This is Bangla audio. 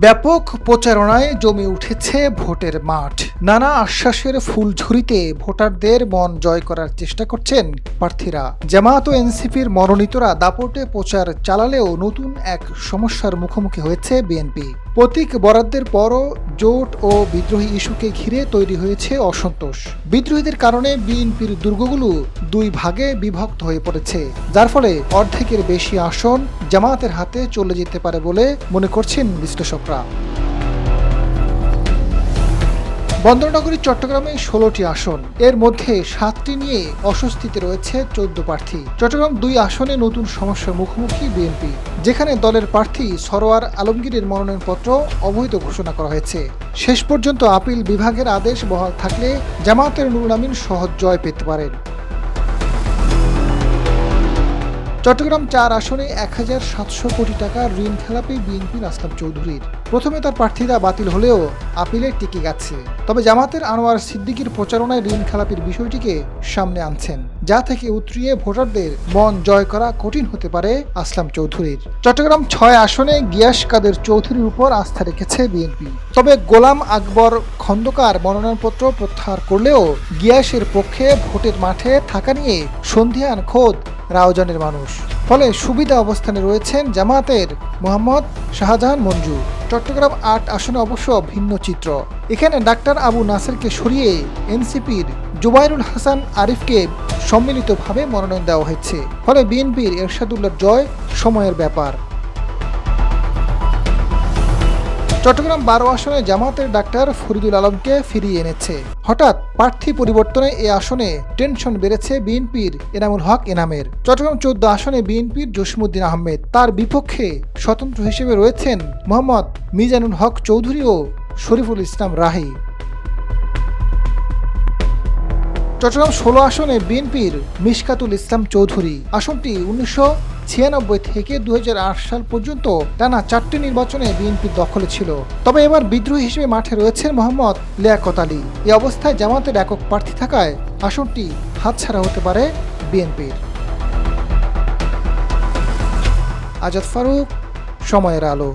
ব্যাপক প্রচারণায় জমে উঠেছে ভোটের মাঠ। নানা আশ্বাসের ফুলঝুরিতে ভোটারদের মন জয় করার চেষ্টা করছেন প্রার্থীরা। জামায়াত ও এনসিপির মনোনীতরা দাপটে প্রচার চালালেও নতুন এক সমস্যার মুখোমুখি হয়েছে বিএনপি। প্রতীক বরাদ্দের পরও জোট ও বিদ্রোহী ইস্যুকে ঘিরে তৈরি হয়েছে অসন্তোষ। বিদ্রোহীদের কারণে বিএনপির দুর্গগুলো দুই ভাগে বিভক্ত হয়ে পড়েছে, যার ফলে অর্ধেকের বেশি আসন জামায়াতের হাতে চলে যেতে পারে বলে মনে করছেন বিশ্লেষকরা। বন্দরনগরী চট্টগ্রামে ১৬টি আসন, এর মধ্যে ৭টি নিয়ে অস্বস্তিতে রয়েছে ১৪ প্রার্থী। চট্টগ্রাম ২ আসনে নতুন সমস্যার মুখোমুখি বিএনপি, যেখানে দলের প্রার্থী সরোয়ার আলমগীরের মনোনয়নপত্র অবৈধ ঘোষণা করা হয়েছে। শেষ পর্যন্ত আপিল বিভাগের আদেশ বহাল থাকলে জামায়াতের নুরুল আমিন সহজ জয় পেতে পারেন। চট্টগ্রাম ৪ আসনে ১,৭০০ কোটি টাকা ঋণ খেলাপি বিএনপির আসলাম চৌধুরীর। প্রথমে তার প্রার্থীরা বাতিল হলেও আপিলে টিকে গেছে। তবে জামায়াতের আনোয়ার সিদ্দিকীর প্রচারণায় ঋণ খেলাপির বিষয়টিকে সামনে আনছেন, যা থেকে উতরিয়ে ভোটারদের মন জয় করা কঠিন হতে পারে আসলাম চৌধুরীর। চট্টগ্রাম ৬ আসনে গিয়াস কাদের চৌধুরীর উপর আস্থা রেখেছে বিএনপি। তবে গোলাম আকবর খন্দকার মনোনয়নপত্র প্রত্যাহার করলেও গিয়াসের পক্ষে ভোটের মাঠে থাকা নিয়ে সন্দিহান খোদ রাউজানের মানুষ। ফলে সুবিধা অবস্থানে রয়েছেন জামায়াতের মোহাম্মদ শাহজাহান মঞ্জু। চট্টগ্রাম ৮ আসনে অবশ্য ভিন্ন চিত্র। এখানে ডাক্তার আবু নাসেরকে সরিয়ে এনসিপির জুবাইরুল হাসান আরিফকে সম্মিলিতভাবে মনোনয়ন দেওয়া হয়েছে। ফলে বিএনপির এরশাদুল্লাহর জয় সময়ের ব্যাপার। চট্টগ্রাম ১২ আসনে জামায়াতের ডাক্তার ফরিদুল আলমকে ফিরিয়ে এনেছে। হঠাৎ প্রার্থী পরিবর্তনে এ আসনে টেনশন বেড়েছে বিএনপির এনামুল হক এনামের। চট্টগ্রাম ১৪ আসনে বিএনপির জসিমউদ্দিন আহমেদ, তার বিপক্ষে স্বতন্ত্র হিসেবে রয়েছেন মোহাম্মদ মিজানুল হক চৌধুরী ও শরীফুল ইসলাম রাহি। চট্টগ্রাম ১৬ আসনে বিএনপির মিশকাতুল ইসলাম চৌধুরী। আসনটি ১৯৯৬ থেকে ২০০৮ সাল পর্যন্ত টানা ৪টি নির্বাচনে বিএনপির দখলে ছিল। তবে এবার বিদ্রোহী হিসেবে মাঠে রয়েছেন মোহাম্মদ লিয়াকত আলী। এই অবস্থায় জামায়াতের একক প্রার্থী থাকায় আসনটি হাতছাড়া হতে পারে বিএনপির। আজাদ ফারুক, সময়ের আলো।